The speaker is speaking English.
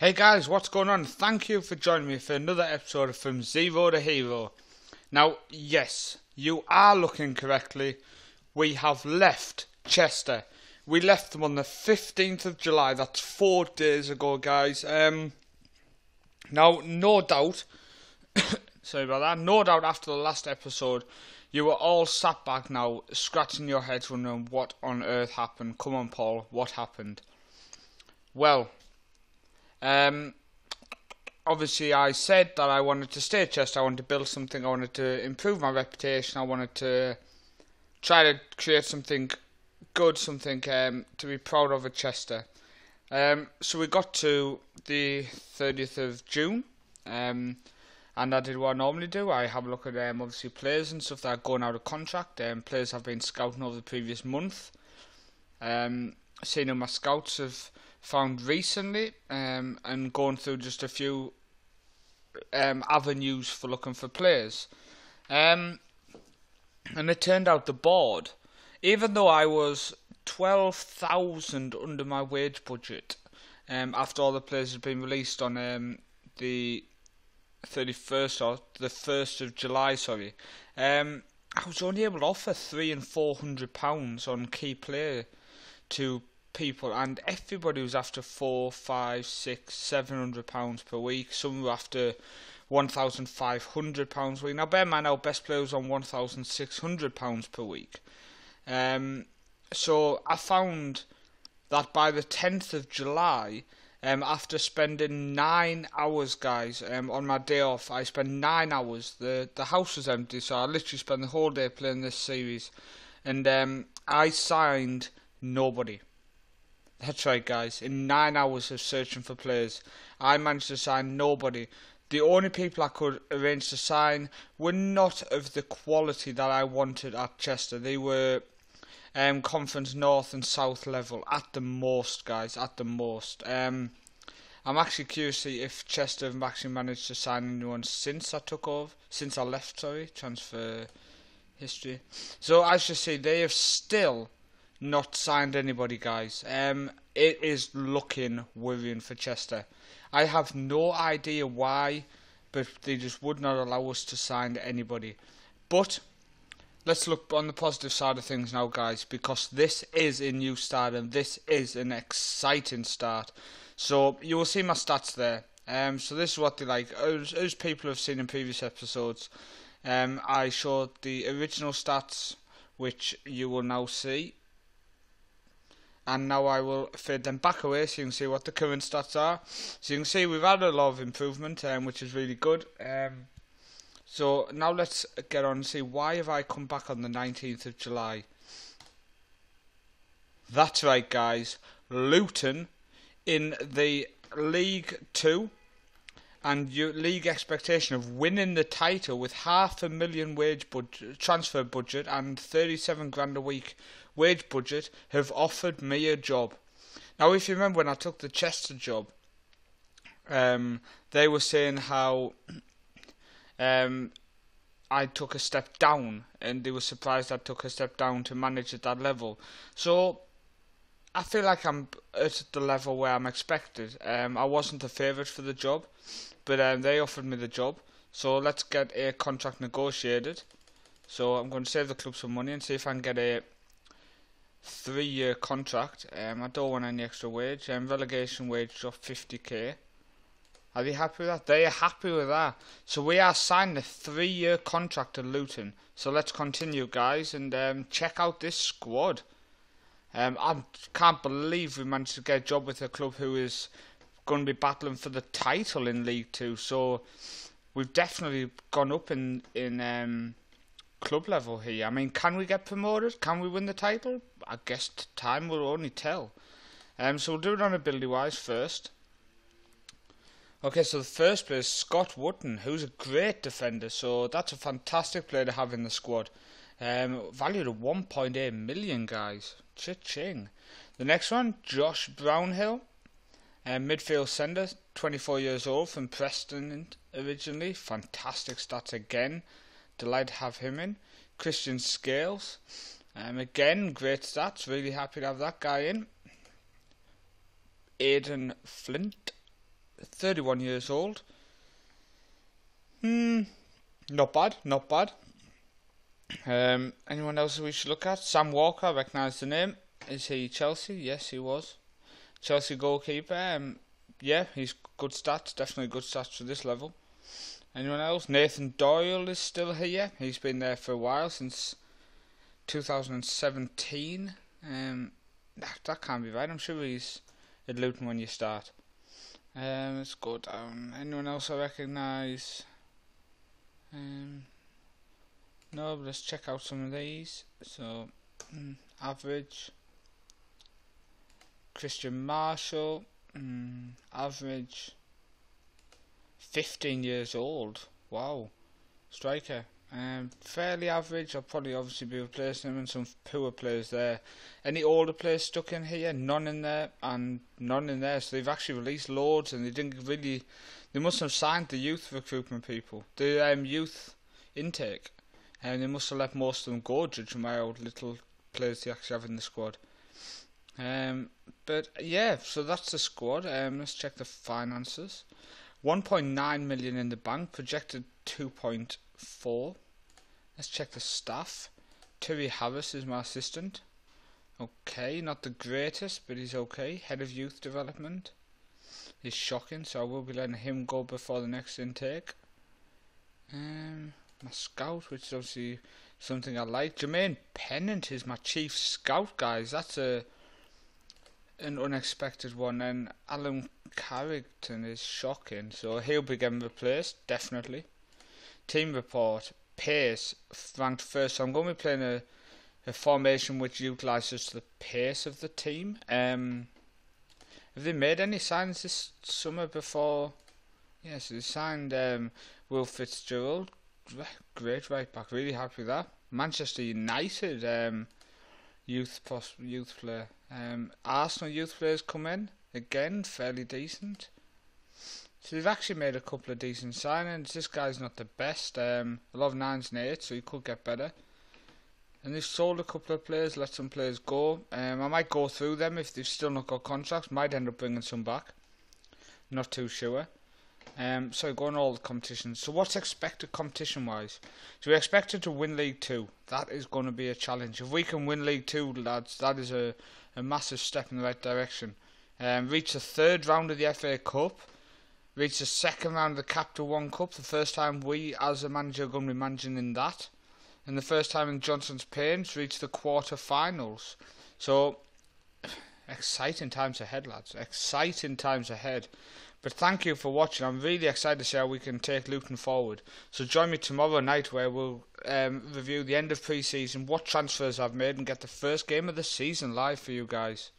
Hey guys, what's going on? Thank you for joining me for another episode of From Zero to Hero. Now, yes, you are looking correctly. We have left Chester. We left them on the 15th of July. That's 4 days ago, guys. Now, no doubt, sorry about that. No doubt after the last episode, you were all sat back now, scratching your heads wondering what on earth happened. Come on, Paul, what happened? Well, obviously I said that I wanted to stay at Chester. I wanted to build something. I wanted to improve my reputation. I wanted to try to create something good, something to be proud of at Chester. So we got to the 30th of June, and I did what I normally do. I have a look at obviously players and stuff that are going out of contract. Players have been scouting over the previous month. Seeing who my scouts have found recently, and going through just a few avenues for looking for players. And it turned out the board, even though I was 12,000 under my wage budget, after all the players had been released on the 31st or the 1st of July, sorry, I was only able to offer £300 and £400 on key player to people, and everybody was after £400, £500, £600, £700 per week. Some were after £1,500 a week. Now bear in mind our best player was on £1,600 per week. So I found that by the 10th of July, after spending 9 hours, guys, on my day off, I spent 9 hours. The house was empty, so I literally spent the whole day playing this series, and I signed nobody. That's right, guys. In 9 hours of searching for players, I managed to sign nobody. The only people I could arrange to sign were not of the quality that I wanted at Chester. They were Conference North and South level at the most, guys. At the most. I'm actually curious to see if Chester have actually managed to sign anyone since I took over, since I left. Sorry, transfer history. So as you see, they have still not signed anybody, guys. It is looking worrying for Chester. I have no idea why, but they just would not allow us to sign anybody. But let's look on the positive side of things now, guys, because this is a new start and this is an exciting start. So you will see my stats there. So this is what they like. As people have seen in previous episodes, I showed the original stats, which you will now see. And now I will fade them back away so you can see what the current stats are. So you can see we've had a lot of improvement, which is really good. So now let's get on and see why have I come back on the 19th of July. That's right, guys. Luton in the League 2 and league expectation of winning the title with £500,000 wage budget, transfer budget and 37 grand a week wage budget have offered me a job. Now if you remember when I took the Chester job, they were saying how I took a step down, and they were surprised I took a step down to manage at that level. So I feel like I'm at the level where I'm expected. I wasn't a favourite for the job, but they offered me the job. So let's get a contract negotiated. So I'm going to save the club some money and see if I can get a 3-year contract. I don't want any extra wage. Relegation wage drop 50k. Are they happy with that? They are happy with that. So we are signing a 3-year contract at Luton. So let's continue, guys, and check out this squad. I can't believe we managed to get a job with a club who is going to be battling for the title in League 2. So we've definitely gone up in club level here. I mean, can we get promoted? Can we win the title? I guess time will only tell. So we'll do it on ability wise first. Okay, so the first player is Scott Wootton, who's a great defender. So that's a fantastic player to have in the squad. Valued at 1.8 million, guys. Cha-ching. The next one, Josh Brownhill, midfield centre, 24 years old, from Preston originally. Fantastic stats again. Delighted to have him in. Christian Scales, again great stats. Really happy to have that guy in. Aidan Flint, 31 years old. Not bad, not bad. Anyone else we should look at? Sam Walker, I recognise the name. Is he Chelsea? Yes, he was. Chelsea goalkeeper. Yeah, he's good stats, definitely good stats for this level. Anyone else? Nathan Doyle is still here. He's been there for a while, since 2017. That can't be right. I'm sure he's at Luton when you start. Let's go down. Anyone else I recognise? No, but let's check out some of these. So, average. Christian Marshall. Average. 15 years old. Wow. Striker. Fairly average. I'll probably obviously be replacing him, and some poor players there. Any older players stuck in here? None in there, and none in there. So they've actually released loads, and they didn't really. They must have signed the youth recruitment people, the youth intake, and they must have let most of them go, judging by how little players they actually have in the squad. But yeah, so that's the squad. Let's check the finances. 1.9 million in the bank, projected 2.4. Let's check the staff. Terry Harris is my assistant. Okay, not the greatest, but he's okay. Head of youth development. He's shocking, so I will be letting him go before the next intake. My scout, which is obviously something I like. Jermaine Pennant is my chief scout, guys. That's an unexpected one. And Alan Carrington is shocking, so he'll be getting replaced, definitely. Team report. Pace, ranked first. So I'm going to be playing a formation which utilises the pace of the team. Have they made any signs this summer before? Yes, they signed Will Fitzgerald. Great right back. Really happy with that. Manchester United youth player. Arsenal youth players come in again, fairly decent. So they've actually made a couple of decent signings. This guy's not the best. A lot of 9s and 8s, so he could get better. And they've sold a couple of players, let some players go. I might go through them if they've still not got contracts. Might end up bringing some back. Not too sure. So going all the competitions. So what's expected competition-wise? So we're expected to win League 2. That is going to be a challenge. If we can win League 2, lads, that is a massive step in the right direction. Reach the 3rd round of the FA Cup. Reach the 2nd round of the Capital One Cup. The first time we, as a manager, are going to be managing in that. And the first time in Johnson's Pains, reach the quarter-finals. So, exciting times ahead, lads. Exciting times ahead. But thank you for watching. I'm really excited to see how we can take Luton forward. So join me tomorrow night where we'll review the end of pre-season, what transfers I've made, and get the first game of the season live for you guys.